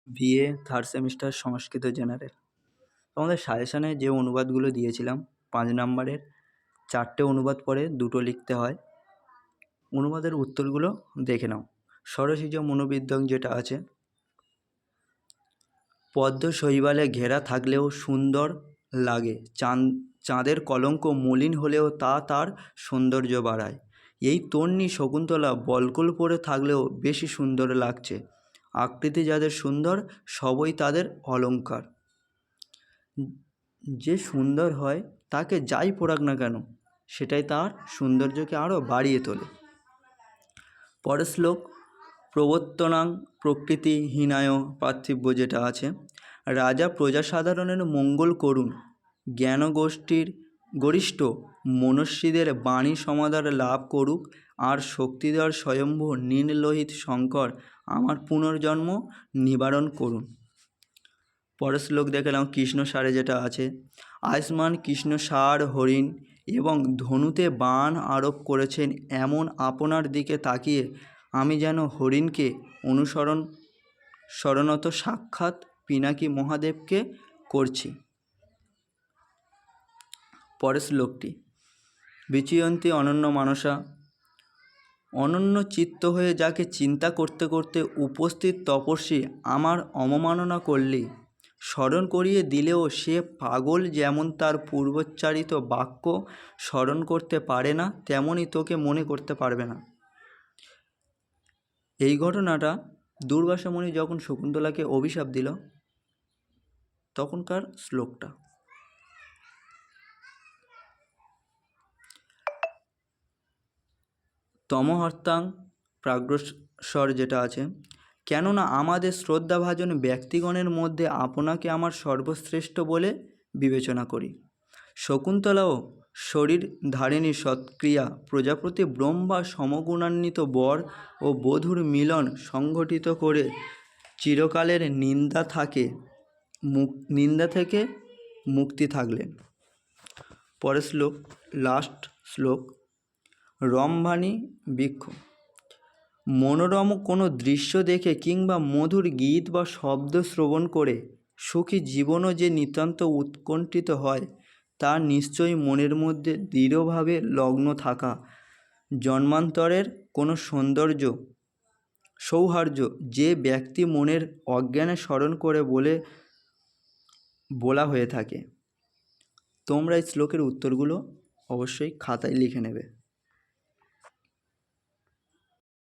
BA third semester সংস্কৃত general. তোমাদের সাজেশানে যে অনুবাদগুলো দিয়েছিলাম 5 নম্বরের 4টে অনুবাদ পড়ে 2টো লিখতে হয়। অনুবাদের উত্তরগুলো দেখে নাও। সরসিজ মনোবিদ্যং যেটা আছে, পদ্ম শৈবালে ঘেরা থাকলেও সুন্দর লাগে, চাঁদের কলঙ্ক মলিন হলেও তা তার সৌন্দর্য বাড়ায়। এই তন্বী শকুন্তলা বলকল পরে থাকলেও বেশি সুন্দর লাগছে। আকৃতি যাদের সুন্দর সবই তাদের অলঙ্কার। যে সুন্দর হয় তাকে যাই পরাক না কেন সেটাই তার সৌন্দর্যকে আরও বাড়িয়ে তোলে। পরের শ্লোক, প্রবর্তনাং প্রকৃতিহীনায় পার্থিব্য যেটা আছে, রাজা প্রজাসাধারণের মঙ্গল করুন, জ্ঞানগোষ্ঠীর গরিষ্ঠ মনস্বীদের বাণী সমাদর লাভ করুক, আর শক্তিধর স্বয়ম্ভু নীললোহিত শঙ্কর আমার পুনর্জন্ম নিবারণ করুন। পরের শ্লোক দেখে নাও, কৃষ্ণসারে যেটা আছে, আয়ুষ্মান কৃষ্ণসার হরিণ এবং ধনুতে বাণ আরোপ করেছেন এমন আপনার দিকে তাকিয়ে আমি যেন হরিণকে শরণত সাক্ষাৎ পিনাকী মহাদেবকে করছি। পরের শ্লোকটি, বিচয়ন্তী অনন্য মানসা, অনন্য চিত্ত হয়ে যাকে চিন্তা করতে করতে উপস্থিত তপস্বী আমার অবমাননা করলি, স্মরণ করিয়ে দিলেও সে পাগল যেমন তার পূর্বোচ্চারিত বাক্য স্মরণ করতে পারে না তেমনই তোকে মনে করতে পারবে না। এই ঘটনাটা দুর্বাসা মুনি যখন শকুন্তলাকে অভিশাপ দিল তখনকার শ্লোকটা। তমহর্তাং প্রাগ্রস্বর যেটা আছে, কেননা আমাদের শ্রদ্ধাভাজন ব্যক্তিগণের মধ্যে আপনাকে আমার সর্বশ্রেষ্ঠ বলে বিবেচনা করি। শকুন্তলাও শরীর ধারিণী সৎক্রিয়া প্রজাপতি ব্রহ্মা সমগুণান্বিত বর ও বধূর মিলন সংঘটিত করে চিরকালের নিন্দা থেকে মুক্তি থাকলেন। পরের শ্লোক, লাস্ট শ্লোক, রম্ভানি বৃক্ষ, মনোরম কোনো দৃশ্য দেখে কিংবা মধুর গীত বা শব্দ শ্রবণ করে সুখী জীবনও যে নিতান্ত উৎকণ্ঠিত হয় তা নিশ্চয়ই মনের মধ্যে দৃঢ়ভাবে লগ্ন থাকা জন্মান্তরের কোনো সৌহার্দ্য যে ব্যক্তি মনের অজ্ঞানে স্মরণ করে বলা হয়ে থাকে। তোমরা এই শ্লোকের উত্তরগুলো অবশ্যই খাতায় লিখে নেবে।